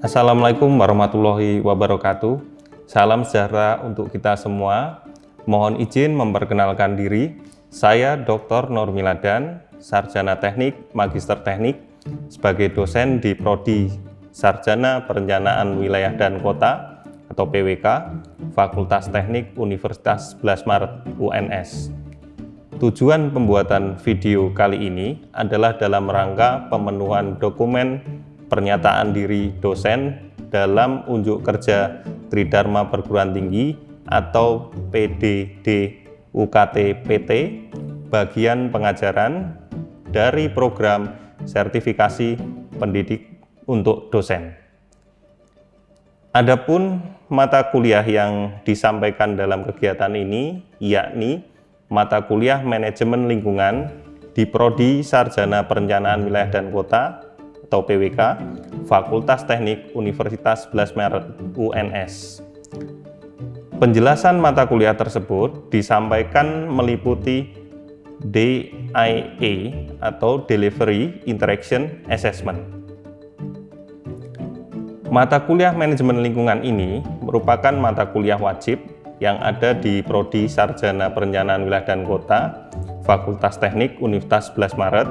Assalamualaikum warahmatullahi wabarakatuh. Salam sejahtera untuk kita semua. Mohon izin memperkenalkan diri. Saya Dr. Nur Miladan, Sarjana Teknik, Magister Teknik, sebagai dosen di Prodi Sarjana Perencanaan Wilayah dan Kota atau PWK, Fakultas Teknik Universitas 11 Maret UNS. Tujuan pembuatan video kali ini adalah dalam rangka pemenuhan dokumen pernyataan diri dosen dalam unjuk kerja Tridharma Perguruan Tinggi atau PDD-UKT-PT bagian pengajaran dari program sertifikasi pendidik untuk dosen. Adapun mata kuliah yang disampaikan dalam kegiatan ini yakni mata kuliah Manajemen Lingkungan di Prodi Sarjana Perencanaan Wilayah dan Kota atau PWK, Fakultas Teknik Universitas 11 Maret UNS. Penjelasan mata kuliah tersebut disampaikan meliputi DIA atau Delivery Interaction Assessment. Mata kuliah Manajemen Lingkungan ini merupakan mata kuliah wajib yang ada di Prodi Sarjana Perencanaan Wilayah dan Kota, Fakultas Teknik Universitas 11 Maret.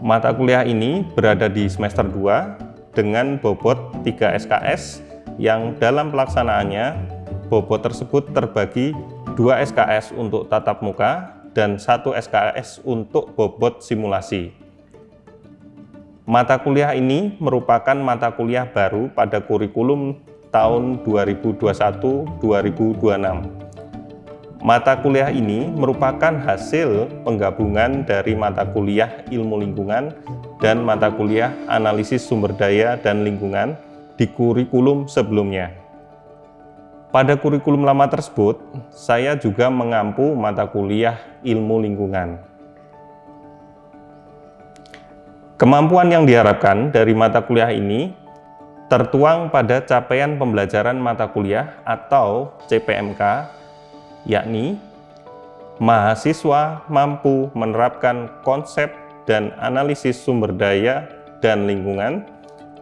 Mata kuliah ini berada di semester 2 dengan bobot 3 SKS yang dalam pelaksanaannya bobot tersebut terbagi 2 SKS untuk tatap muka dan 1 SKS untuk bobot simulasi. Mata kuliah ini merupakan mata kuliah baru pada kurikulum tahun 2021-2026. Mata kuliah ini merupakan hasil penggabungan dari mata kuliah Ilmu Lingkungan dan mata kuliah Analisis Sumber Daya dan Lingkungan di kurikulum sebelumnya. Pada kurikulum lama tersebut, saya juga mengampu mata kuliah Ilmu Lingkungan. Kemampuan yang diharapkan dari mata kuliah ini tertuang pada capaian pembelajaran mata kuliah atau CPMK, yakni mahasiswa mampu menerapkan konsep dan analisis sumber daya dan lingkungan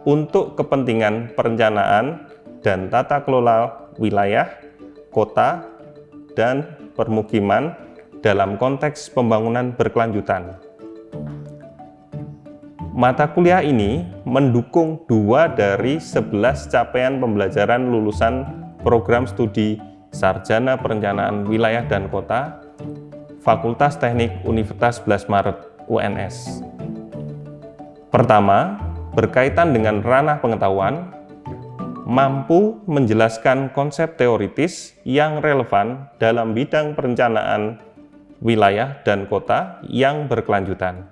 untuk kepentingan perencanaan dan tata kelola wilayah, kota, dan permukiman dalam konteks pembangunan berkelanjutan. Mata kuliah ini mendukung 2 dari 11 capaian pembelajaran lulusan program studi Sarjana Perencanaan Wilayah dan Kota, Fakultas Teknik Universitas 11 Maret UNS. Pertama, berkaitan dengan ranah pengetahuan, mampu menjelaskan konsep teoritis yang relevan dalam bidang perencanaan wilayah dan kota yang berkelanjutan.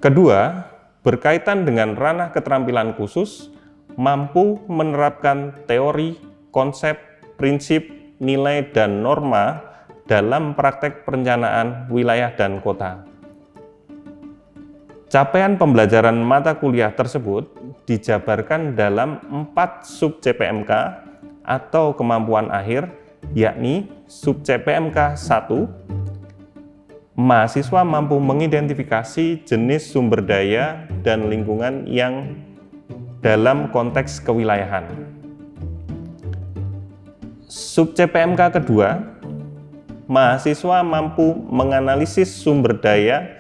Kedua, berkaitan dengan ranah keterampilan khusus, mampu menerapkan teori, konsep, prinsip, nilai, dan norma dalam praktek perencanaan wilayah dan kota. Capaian pembelajaran mata kuliah tersebut dijabarkan dalam 4 sub CPMK atau kemampuan akhir, yakni sub CPMK 1, mahasiswa mampu mengidentifikasi jenis sumber daya dan lingkungan yang dalam konteks kewilayahan. Sub CPMK kedua, mahasiswa mampu menganalisis sumber daya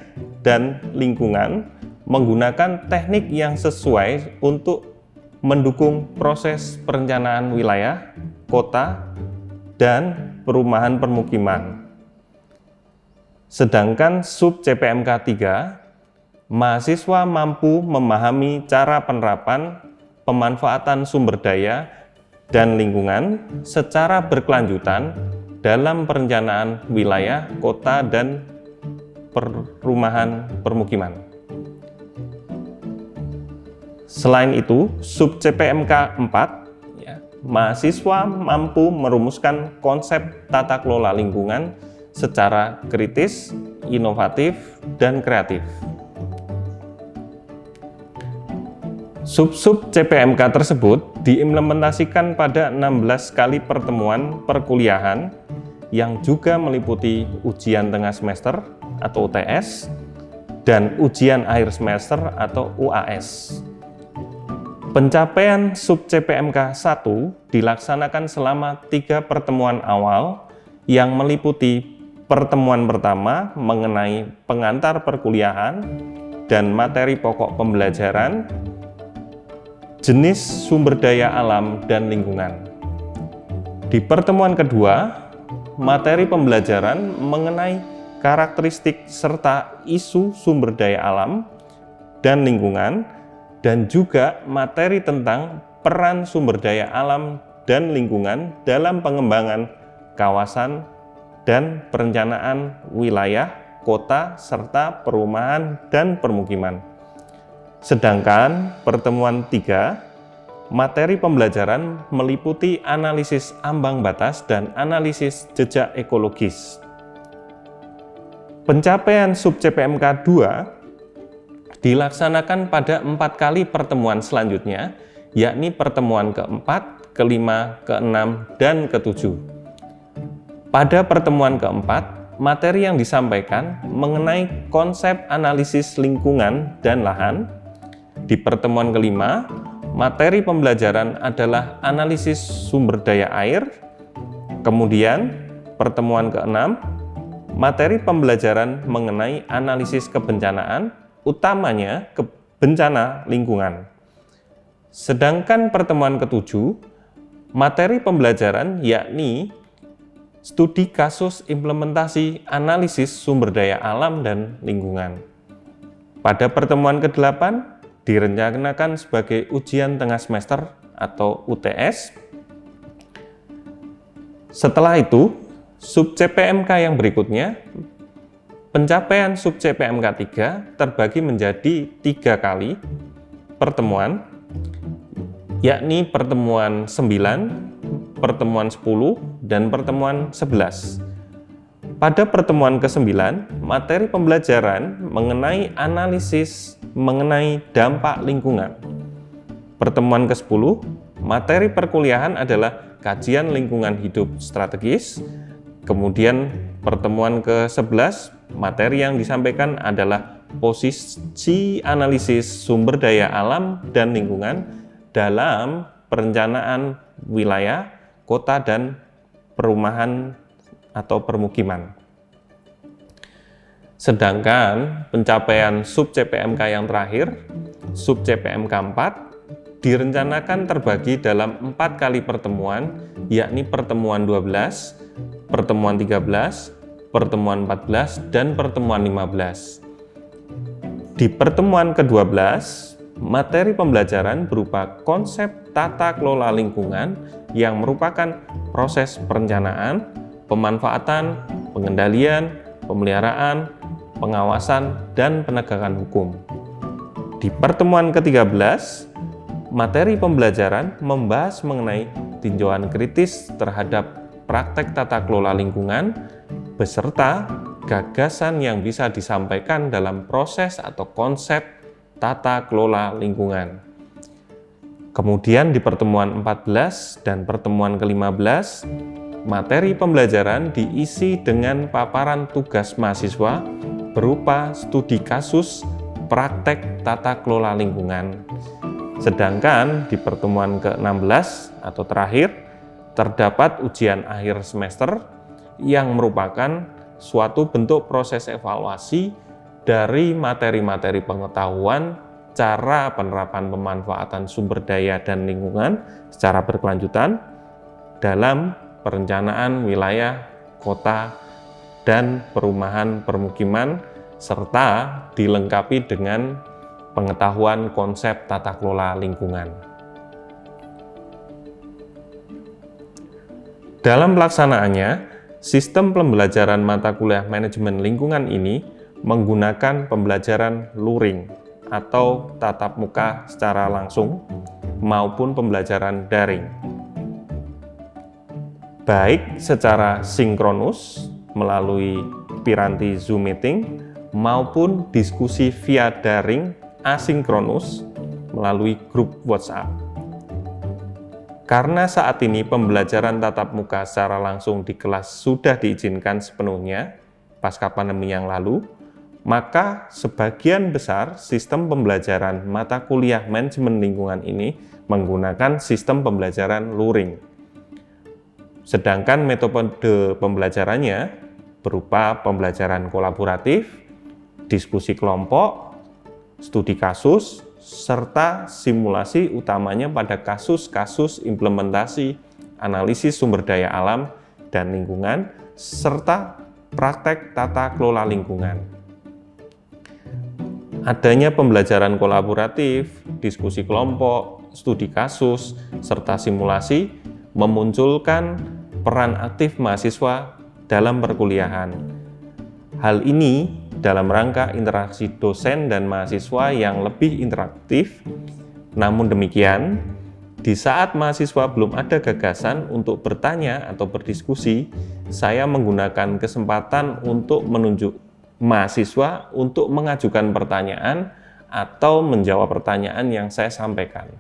dan lingkungan menggunakan teknik yang sesuai untuk mendukung proses perencanaan wilayah, kota, dan perumahan permukiman. Sedangkan sub CPMK 3, mahasiswa mampu memahami cara penerapan pemanfaatan sumber daya dan lingkungan secara berkelanjutan dalam perencanaan wilayah, kota, dan perumahan permukiman. Selain itu, sub CPMK 4, mahasiswa mampu merumuskan konsep tata kelola lingkungan secara kritis, inovatif, dan kreatif. Sub-sub CPMK tersebut diimplementasikan pada 16 kali pertemuan perkuliahan yang juga meliputi ujian tengah semester atau UTS dan ujian akhir semester atau UAS. Pencapaian sub CPMK 1 dilaksanakan selama 3 pertemuan awal yang meliputi pertemuan pertama mengenai pengantar perkuliahan dan materi pokok pembelajaran, jenis sumber daya alam dan lingkungan. Di pertemuan kedua, materi pembelajaran mengenai karakteristik serta isu sumber daya alam dan lingkungan, dan juga materi tentang peran sumber daya alam dan lingkungan dalam pengembangan kawasan dan perencanaan wilayah, kota, serta perumahan dan permukiman. Sedangkan pertemuan 3, materi pembelajaran meliputi analisis ambang batas dan analisis jejak ekologis. Pencapaian sub CPMK 2 dilaksanakan pada 4 kali pertemuan selanjutnya, yakni pertemuan keempat, kelima, keenam, dan ketujuh. Pada pertemuan keempat, materi yang disampaikan mengenai konsep analisis lingkungan dan lahan. Di pertemuan kelima, materi pembelajaran adalah analisis sumber daya air. Kemudian, pertemuan keenam, materi pembelajaran mengenai analisis kebencanaan, utamanya bencana lingkungan. Sedangkan pertemuan ketujuh, materi pembelajaran yakni studi kasus implementasi analisis sumber daya alam dan lingkungan. Pada pertemuan ke-8, direncanakan sebagai ujian tengah semester atau UTS. Setelah itu, sub CPMK yang berikutnya, pencapaian sub CPMK 3 terbagi menjadi 3 kali pertemuan, yakni pertemuan 9, pertemuan 10, dan pertemuan 11. Pada pertemuan ke-9, materi pembelajaran mengenai analisis mengenai dampak lingkungan. Pertemuan ke-10, materi perkuliahan adalah kajian lingkungan hidup strategis. Kemudian pertemuan ke-11, materi yang disampaikan adalah posisi analisis sumber daya alam dan lingkungan dalam perencanaan wilayah, kota, dan perumahan atau permukiman. Sedangkan pencapaian sub CPMK yang terakhir, sub CPMK 4, direncanakan terbagi dalam 4 kali pertemuan, yakni pertemuan 12, pertemuan 13, pertemuan 14, dan pertemuan 15. Di pertemuan ke-12, materi pembelajaran berupa konsep tata kelola lingkungan yang merupakan proses perencanaan, pemanfaatan, pengendalian, pemeliharaan, pengawasan, dan penegakan hukum. Di pertemuan ke-13, materi pembelajaran membahas mengenai tinjauan kritis terhadap praktek tata kelola lingkungan beserta gagasan yang bisa disampaikan dalam proses atau konsep tata kelola lingkungan. Kemudian di pertemuan 14 dan pertemuan ke-15, materi pembelajaran diisi dengan paparan tugas mahasiswa berupa studi kasus praktek tata kelola lingkungan. Sedangkan di pertemuan ke-16 atau terakhir, terdapat ujian akhir semester yang merupakan suatu bentuk proses evaluasi dari materi-materi pengetahuan cara penerapan pemanfaatan sumber daya dan lingkungan secara berkelanjutan dalam perencanaan wilayah, kota, dan perumahan permukiman, serta dilengkapi dengan pengetahuan konsep tata kelola lingkungan. Dalam pelaksanaannya, sistem pembelajaran mata kuliah manajemen lingkungan ini menggunakan pembelajaran luring atau tatap muka secara langsung maupun pembelajaran daring. Baik secara sinkronus melalui piranti Zoom Meeting maupun diskusi via daring asinkronus melalui grup WhatsApp. Karena saat ini pembelajaran tatap muka secara langsung di kelas sudah diizinkan sepenuhnya pasca pandemi yang lalu, Maka sebagian besar sistem pembelajaran mata kuliah manajemen lingkungan ini menggunakan sistem pembelajaran luring. Sedangkan metode pembelajarannya berupa pembelajaran kolaboratif, diskusi kelompok, studi kasus, serta simulasi utamanya pada kasus-kasus implementasi analisis sumber daya alam dan lingkungan, serta praktek tata kelola lingkungan. Adanya pembelajaran kolaboratif, diskusi kelompok, studi kasus, serta simulasi memunculkan peran aktif mahasiswa dalam perkuliahan. Hal ini dalam rangka interaksi dosen dan mahasiswa yang lebih interaktif. Namun demikian, di saat mahasiswa belum ada gagasan untuk bertanya atau berdiskusi, saya menggunakan kesempatan untuk menunjuk mahasiswa untuk mengajukan pertanyaan atau menjawab pertanyaan yang saya sampaikan.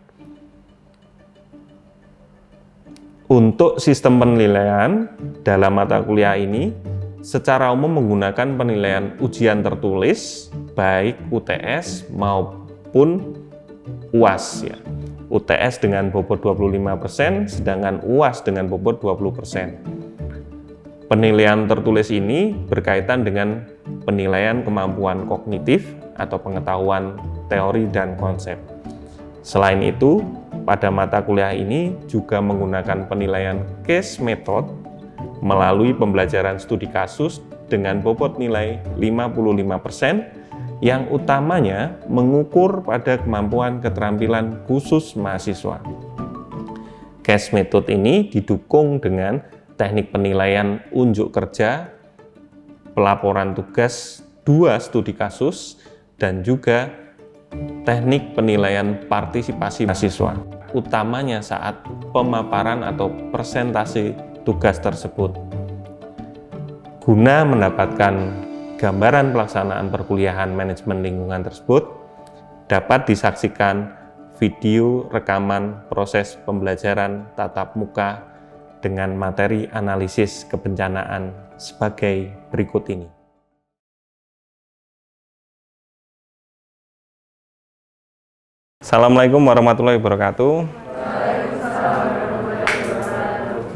Untuk sistem penilaian dalam mata kuliah ini, secara umum menggunakan penilaian ujian tertulis, baik UTS maupun UAS. Ya. UTS dengan bobot 25%, sedangkan UAS dengan bobot 20%. Penilaian tertulis ini berkaitan dengan penilaian kemampuan kognitif atau pengetahuan teori dan konsep. Selain itu, pada mata kuliah ini juga menggunakan penilaian case method melalui pembelajaran studi kasus dengan bobot nilai 55% yang utamanya mengukur pada kemampuan keterampilan khusus mahasiswa. Case method ini didukung dengan teknik penilaian unjuk kerja, pelaporan tugas 2 studi kasus, dan juga teknik penilaian partisipasi mahasiswa, utamanya saat pemaparan atau presentasi tugas tersebut. Guna mendapatkan gambaran pelaksanaan perkuliahan manajemen lingkungan tersebut, dapat disaksikan video rekaman proses pembelajaran tatap muka dengan materi analisis kebencanaan sebagai berikut ini. Assalamualaikum warahmatullahi wabarakatuh.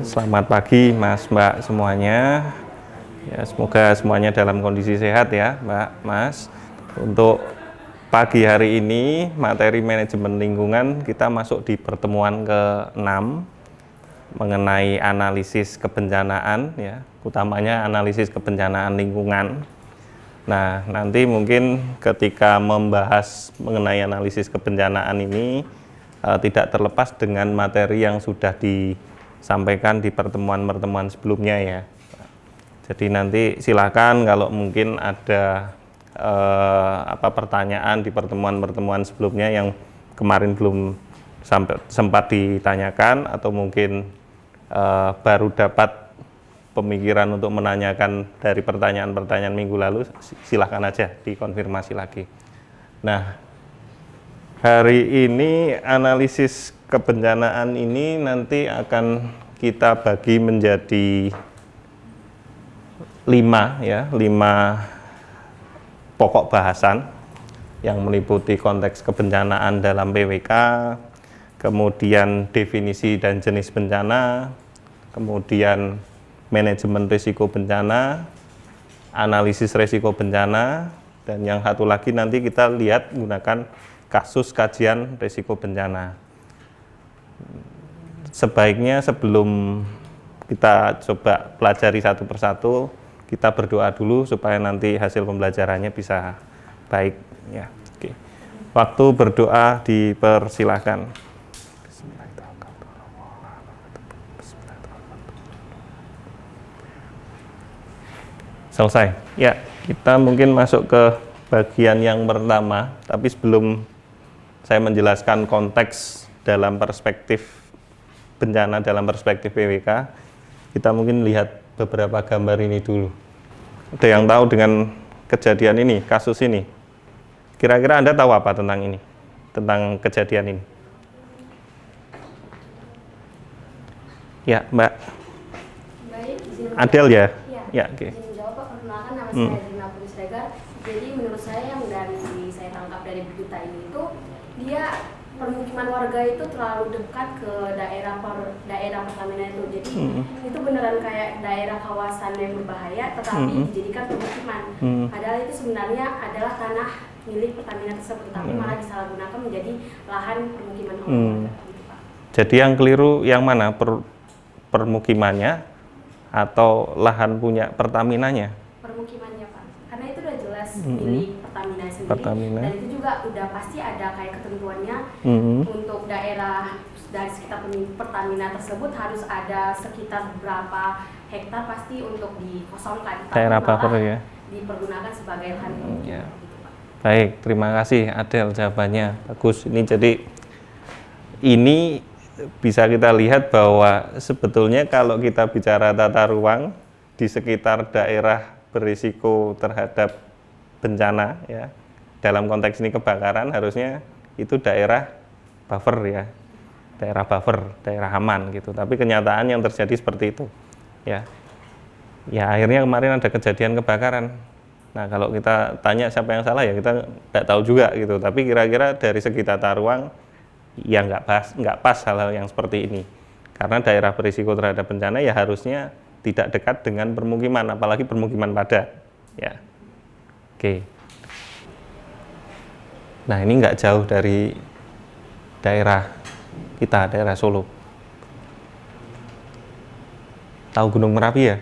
Selamat pagi Mas Mbak semuanya. Ya, semoga semuanya dalam kondisi sehat ya Mbak, Mas. Untuk pagi hari ini materi manajemen lingkungan kita masuk di pertemuan ke-6 mengenai analisis kebencanaan ya, utamanya analisis kebencanaan lingkungan. Nah, nanti mungkin ketika membahas mengenai analisis kebencanaan ini tidak terlepas dengan materi yang sudah disampaikan di pertemuan-pertemuan sebelumnya ya. Jadi nanti silakan kalau mungkin ada pertanyaan di pertemuan-pertemuan sebelumnya yang kemarin belum sempat ditanyakan atau mungkin baru dapat pemikiran untuk menanyakan dari pertanyaan-pertanyaan minggu lalu, silahkan aja dikonfirmasi lagi. Nah, hari ini analisis kebencanaan ini nanti akan kita bagi menjadi 5 pokok bahasan yang meliputi konteks kebencanaan dalam PWK, kemudian definisi dan jenis bencana, kemudian manajemen risiko bencana, analisis risiko bencana, dan yang satu lagi nanti kita lihat menggunakan kasus kajian risiko bencana. Sebaiknya sebelum kita coba pelajari satu persatu, kita berdoa dulu supaya nanti hasil pembelajarannya bisa baik ya. Oke. Waktu berdoa dipersilahkan. Selesai. Ya, kita mungkin masuk ke bagian yang pertama, tapi sebelum saya menjelaskan konteks dalam perspektif bencana dalam perspektif PWK, kita mungkin lihat beberapa gambar ini dulu. Ada yang tahu dengan kejadian ini, kasus ini? Kira-kira Anda tahu apa tentang ini? Tentang kejadian ini? Ya, Mbak. Baik, Adel ya? Ya, oke. Izin jawab, Pak. Perkenalkan nama saya Dina Putri Sregar. Jadi menurut saya yang dari saya tangkap dari berita ini itu dia permukiman warga itu terlalu dekat ke daerah pertamina itu. Jadi itu beneran kayak daerah kawasan yang berbahaya tetapi dijadikan permukiman. Padahal itu sebenarnya adalah tanah milik Pertamina tersebut, tapi malah disalahgunakan menjadi lahan permukiman warga. Gitu, Pak. Jadi yang keliru yang mana? Permukimannya atau lahan punya Pertaminanya? Permukimannya, Pak. Karena itu udah jelas milik Pertamina sendiri. Dan itu juga udah pasti ada kayak ketentuannya untuk daerah dari sekitar Pertamina tersebut harus ada sekitar berapa hektar pasti untuk dikosongkan. Daerah buffer ya. Dipergunakan sebagai lahan permukiman. Gitu, Pak. Baik, terima kasih Adel jawabannya. Bagus. Ini bisa kita lihat bahwa sebetulnya kalau kita bicara tata ruang di sekitar daerah berisiko terhadap bencana ya, dalam konteks ini kebakaran harusnya itu daerah buffer ya, daerah buffer, daerah aman gitu. Tapi kenyataan yang terjadi seperti itu ya. Ya akhirnya kemarin ada kejadian kebakaran. Nah kalau kita tanya siapa yang salah ya kita nggak tahu juga gitu. Tapi kira-kira dari segi tata ruang ya nggak pas hal-hal yang seperti ini. Karena daerah berisiko terhadap bencana ya harusnya tidak dekat dengan permukiman, apalagi permukiman padat. Ya, oke. Nah ini nggak jauh dari daerah kita, daerah Solo. Tahu Gunung Merapi ya,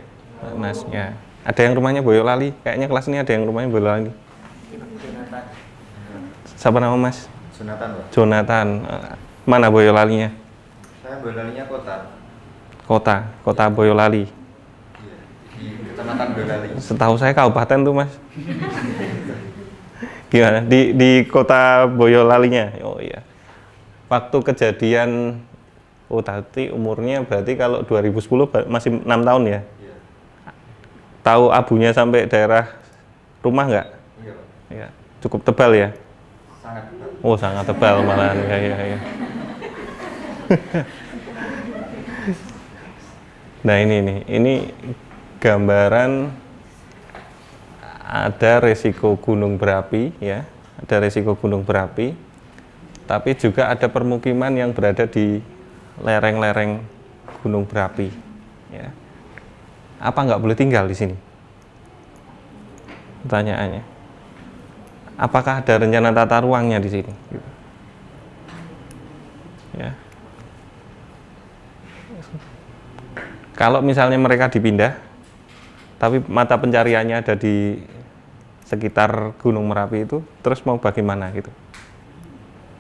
Mas? Ya. Ada yang rumahnya Boyolali? Kayaknya kelas ini ada yang rumahnya Boyolali. Siapa nama Mas? Jonathan, Pak. Jonathan. Mana Boyolalinya? Saya Boyolalinya Kota Boyolali. Iya, di Kecamatan Boyolali. Setahu saya kabupaten tuh, Mas. Gimana? Di Kota Boyolalinya? Oh iya. Waktu kejadian, tadi umurnya berarti kalau 2010 masih 6 tahun ya? Iya. Tahu abunya sampai daerah rumah nggak? Iya, Pak. Ya, cukup tebal ya? Sangat tebal. Oh, sangat tebal malahan. Ya. Nah ini gambaran ada resiko gunung berapi ya, ada resiko gunung berapi, tapi juga ada permukiman yang berada di lereng-lereng gunung berapi. Ya. Apa nggak boleh tinggal di sini? Pertanyaannya, apakah ada rencana tata ruangnya di sini? Gitu. Ya. Kalau misalnya mereka dipindah, tapi mata pencariannya ada di sekitar Gunung Merapi itu, terus mau bagaimana gitu?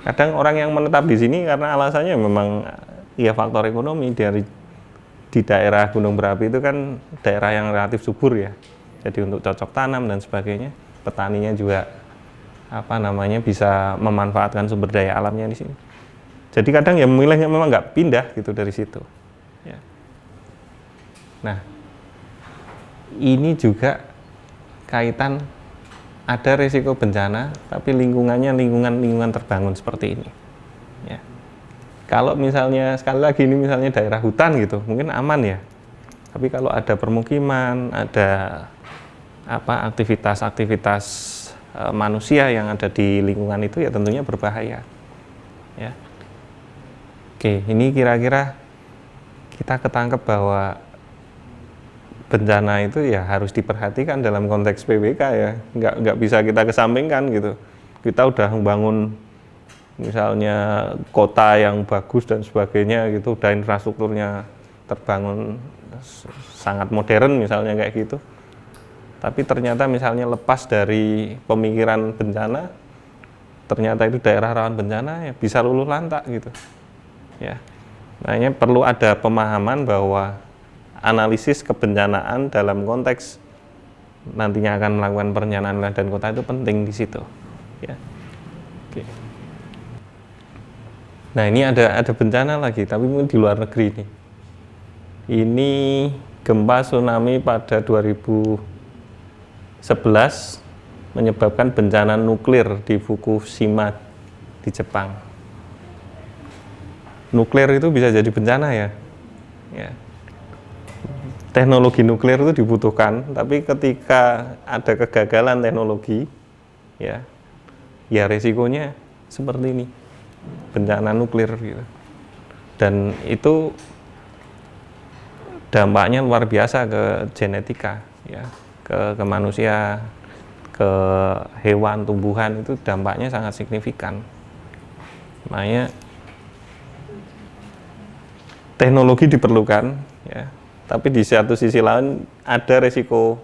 Kadang orang yang menetap di sini karena alasannya memang ya faktor ekonomi di daerah Gunung Merapi itu kan daerah yang relatif subur ya, jadi untuk cocok tanam dan sebagainya, petaninya juga bisa memanfaatkan sumber daya alamnya di sini. Jadi kadang ya memilihnya memang nggak pindah gitu dari situ. Ya. Nah, ini juga kaitan ada risiko bencana, tapi lingkungannya lingkungan terbangun seperti ini. Ya. Kalau misalnya sekali lagi ini misalnya daerah hutan gitu, mungkin aman ya. Tapi kalau ada permukiman, ada aktivitas manusia yang ada di lingkungan itu ya tentunya berbahaya. Ya. Oke, ini kira-kira kita ketangkep bahwa bencana itu ya harus diperhatikan dalam konteks PWK ya, nggak bisa kita kesampingkan gitu. Kita udah membangun misalnya kota yang bagus dan sebagainya gitu, udah infrastrukturnya terbangun sangat modern misalnya kayak gitu. Tapi ternyata misalnya lepas dari pemikiran bencana, ternyata itu daerah rawan bencana ya bisa luluh lantak gitu. Ya, makanya perlu ada pemahaman bahwa analisis kebencanaan dalam konteks nantinya akan melakukan perencanaan wilayah dan kota itu penting di situ. Ya. Oke. Nah ini ada bencana lagi, tapi mungkin di luar negeri nih. Ini gempa tsunami pada 2011 menyebabkan bencana nuklir di Fukushima di Jepang. Nuklir itu bisa jadi bencana ya. teknologi nuklir itu dibutuhkan, tapi ketika ada kegagalan teknologi, ya resikonya seperti ini, bencana nuklir gitu. Dan itu dampaknya luar biasa ke genetika, ya, ke manusia, ke hewan, tumbuhan, itu dampaknya sangat signifikan. Makanya teknologi diperlukan, ya, tapi di satu sisi lain ada resiko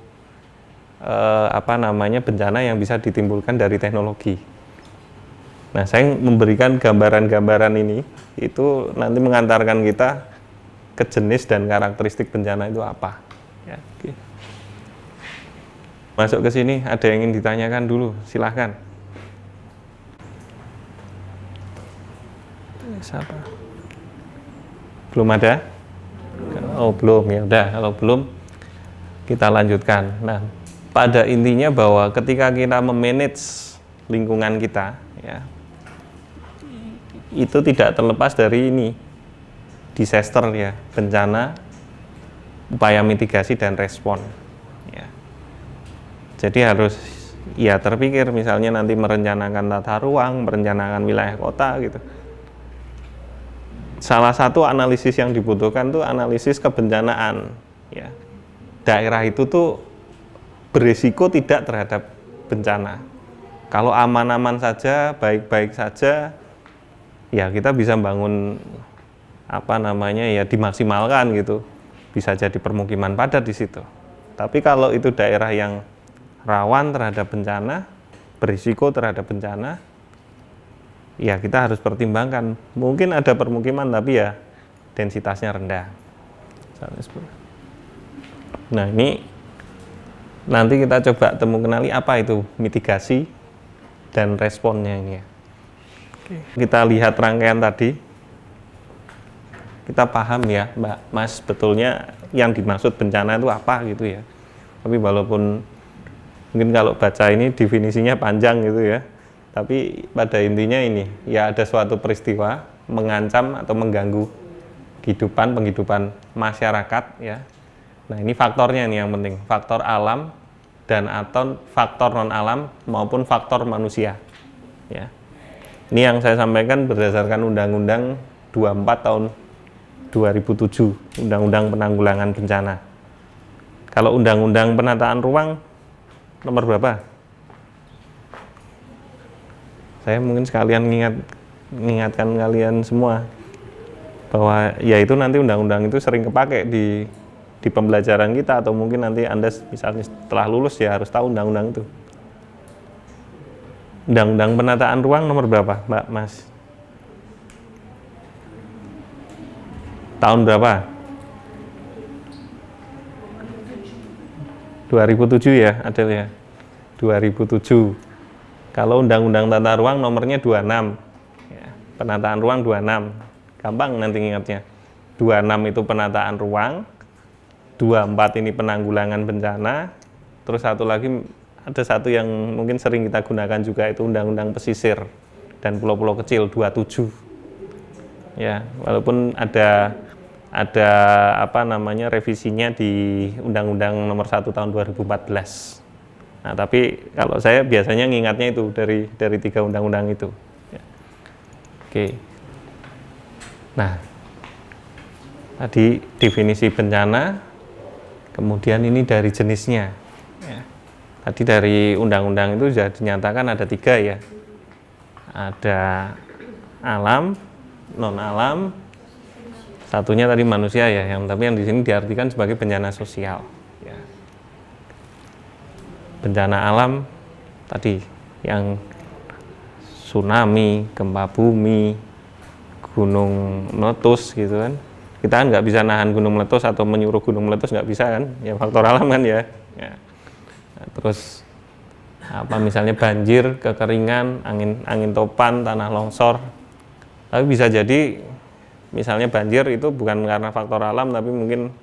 bencana yang bisa ditimbulkan dari teknologi. Nah, saya memberikan gambaran-gambaran ini itu nanti mengantarkan kita ke jenis dan karakteristik bencana itu apa. Ya, oke. Masuk ke sini, ada yang ingin ditanyakan dulu, silahkan. Siapa? Belum ada? Oh, belum, ya udah. Kalau belum, kita lanjutkan. Nah, pada intinya bahwa ketika kita memanage lingkungan kita, ya, itu tidak terlepas dari ini, disaster, ya, bencana, upaya mitigasi dan respon. Ya. Jadi harus ya terpikir, misalnya nanti merencanakan tata ruang, merencanakan wilayah kota gitu. Salah satu analisis yang dibutuhkan tuh analisis kebencanaan, ya. Daerah itu tuh berisiko tidak terhadap bencana. Kalau aman-aman saja, baik-baik saja, ya kita bisa bangun ya dimaksimalkan gitu. Bisa jadi permukiman padat di situ. Tapi kalau itu daerah yang rawan terhadap bencana, berisiko terhadap bencana, ya kita harus pertimbangkan. Mungkin ada permukiman tapi ya densitasnya rendah. Nah, ini nanti kita coba kenali apa itu mitigasi dan responnya ini ya. Kita lihat rangkaian tadi, kita paham ya Mbak, Mas, betulnya yang dimaksud bencana itu apa gitu ya. Tapi walaupun mungkin kalau baca ini definisinya panjang gitu ya, tapi pada intinya ini, ya ada suatu peristiwa mengancam atau mengganggu penghidupan masyarakat ya. Nah, ini faktornya nih yang penting, faktor alam dan atau faktor non alam maupun faktor manusia ya. Ini yang saya sampaikan berdasarkan Undang-Undang 24 tahun 2007, Undang-Undang Penanggulangan Bencana. Kalau Undang-Undang Penataan Ruang nomor berapa? Saya mungkin sekalian mengingatkan kalian semua bahwa ya itu nanti undang-undang itu sering kepake di pembelajaran kita, atau mungkin nanti Anda misalnya setelah lulus ya harus tahu undang-undang itu. Undang-undang Penataan Ruang nomor berapa, Mbak, Mas? Tahun berapa? 2007 ya, Adel ya. 2007. Kalau Undang-Undang Tata Ruang nomornya 26. Ya, penataan ruang 26. Gampang nanti ingatnya. 26 itu penataan ruang, 24 ini penanggulangan bencana, terus satu lagi ada satu yang mungkin sering kita gunakan juga, itu Undang-Undang Pesisir dan Pulau-Pulau Kecil 27. Ya, walaupun ada revisinya di Undang-Undang Nomor 1 Tahun 2014. Nah, tapi kalau saya biasanya ngingatnya itu dari 3 undang-undang itu. Ya. Oke. Nah, tadi definisi bencana, kemudian ini dari jenisnya. Ya. Tadi dari undang-undang itu sudah dinyatakan ada 3 ya. Ada alam, non alam, satunya tadi manusia ya, tapi yang di sini diartikan sebagai bencana sosial. Ya. Bencana alam tadi yang tsunami, gempa bumi, gunung meletus gitu kan. Kita kan nggak bisa nahan gunung meletus atau menyuruh gunung meletus, nggak bisa kan, ya faktor alam kan ya. Ya. Nah, terus misalnya banjir, kekeringan, angin topan, tanah longsor. Tapi bisa jadi misalnya banjir itu bukan karena faktor alam, tapi mungkin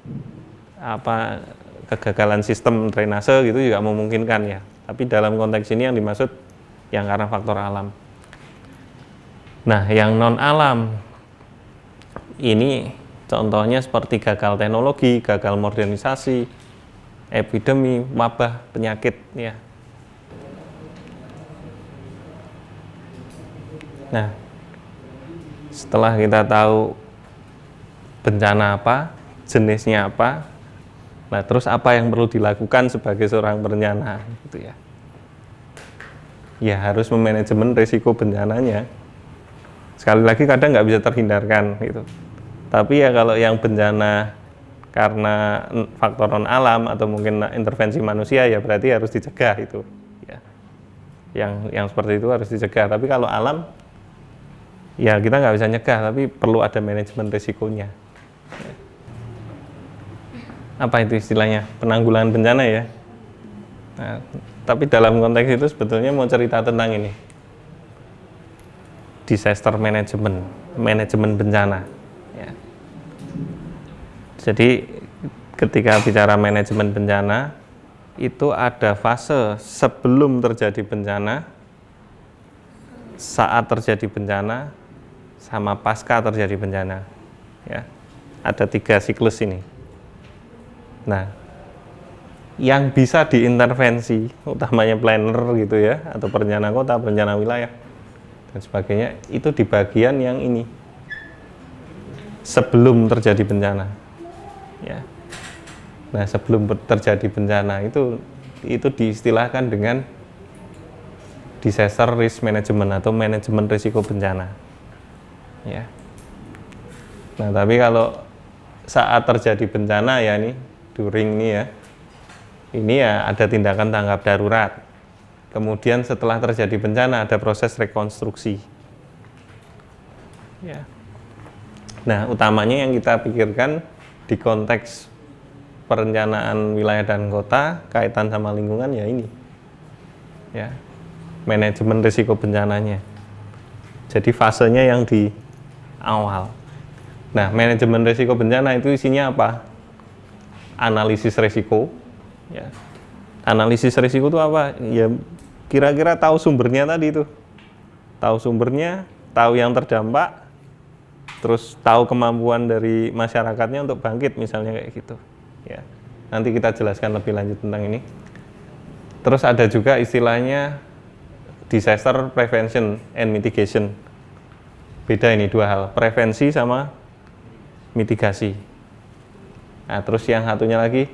kegagalan sistem drainase gitu juga memungkinkan ya. Tapi dalam konteks ini yang dimaksud yang karena faktor alam. Nah, yang non alam ini Contohnya seperti gagal teknologi, gagal modernisasi, epidemi, wabah, penyakit, ya. Nah, setelah kita tahu bencana apa, jenisnya apa, nah terus apa yang perlu dilakukan sebagai seorang perencana, gitu ya. Ya harus memanajemen risiko bencananya. Sekali lagi kadang nggak bisa terhindarkan, gitu. Tapi ya kalau yang bencana karena faktor non alam atau mungkin intervensi manusia, ya berarti harus dicegah itu. Ya. Yang seperti itu harus dicegah. Tapi kalau alam, ya kita nggak bisa nyegah, tapi perlu ada manajemen risikonya. Apa itu istilahnya? Penanggulangan bencana ya. Nah, tapi dalam konteks itu sebetulnya mau cerita tentang ini. Disaster management, manajemen bencana. Ya. Jadi ketika bicara manajemen bencana, itu ada fase sebelum terjadi bencana, saat terjadi bencana, sama pasca terjadi bencana, ya. Ada 3 siklus ini. Nah, yang bisa diintervensi, utamanya planner gitu ya, atau perencana kota, perencana wilayah, dan sebagainya, itu di bagian yang ini, sebelum terjadi bencana, ya. Nah, sebelum terjadi bencana itu diistilahkan dengan disaster risk management atau manajemen risiko bencana. Ya. Nah, tapi kalau saat terjadi bencana ya nih, during ini ya ada tindakan tanggap darurat. Kemudian setelah terjadi bencana ada proses rekonstruksi. Ya. Nah, utamanya yang kita pikirkan di konteks perencanaan wilayah dan kota kaitan sama lingkungan ya ini. Ya. Manajemen risiko bencananya. Jadi fasenya yang di awal. Nah, manajemen risiko bencana itu isinya apa? Analisis risiko. Ya. Analisis risiko itu apa? Ya kira-kira tahu sumbernya tadi itu. Tahu sumbernya, tahu yang terdampak, terus tahu kemampuan dari masyarakatnya untuk bangkit misalnya kayak gitu. Ya. Nanti kita jelaskan lebih lanjut tentang ini. Terus ada juga istilahnya disaster prevention and mitigation. Beda ini 2 hal, prevensi sama mitigasi. Nah, terus yang satunya lagi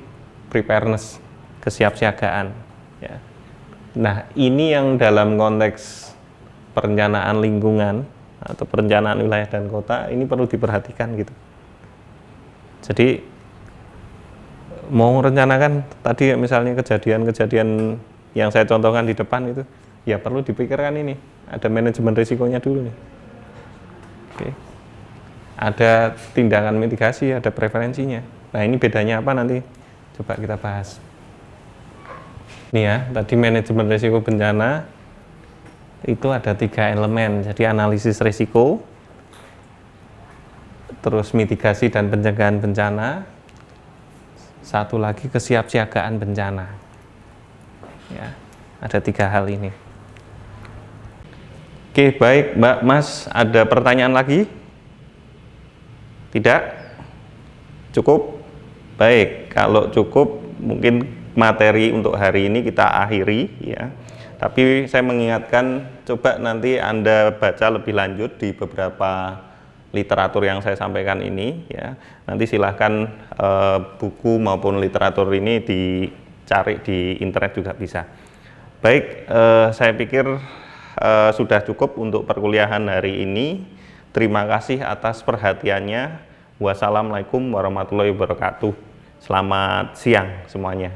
preparedness, kesiapsiagaan. Ya. Nah, ini yang dalam konteks perencanaan lingkungan atau perencanaan wilayah dan kota ini perlu diperhatikan gitu. Jadi mau merencanakan tadi misalnya kejadian-kejadian yang saya contohkan di depan itu, ya perlu dipikirkan ini, ada manajemen risikonya dulu nih. Oke. Ada tindakan mitigasi, ada preferensinya. Nah, ini bedanya apa nanti? Coba kita bahas. Nih ya, tadi manajemen risiko bencana itu ada 3 elemen. Jadi analisis risiko, terus mitigasi dan pencegahan bencana, satu lagi kesiapsiagaan bencana. Ya, ada 3 hal ini. Oke, baik Mbak, Mas, ada pertanyaan lagi? Tidak? Cukup? Baik, kalau cukup mungkin materi untuk hari ini kita akhiri ya. Tapi saya mengingatkan, coba nanti Anda baca lebih lanjut di beberapa literatur yang saya sampaikan ini ya. Nanti silahkan buku maupun literatur ini dicari di internet juga bisa. Baik, saya pikir sudah cukup untuk perkuliahan hari ini. Terima kasih atas perhatiannya. Wassalamualaikum warahmatullahi wabarakatuh. Selamat siang semuanya.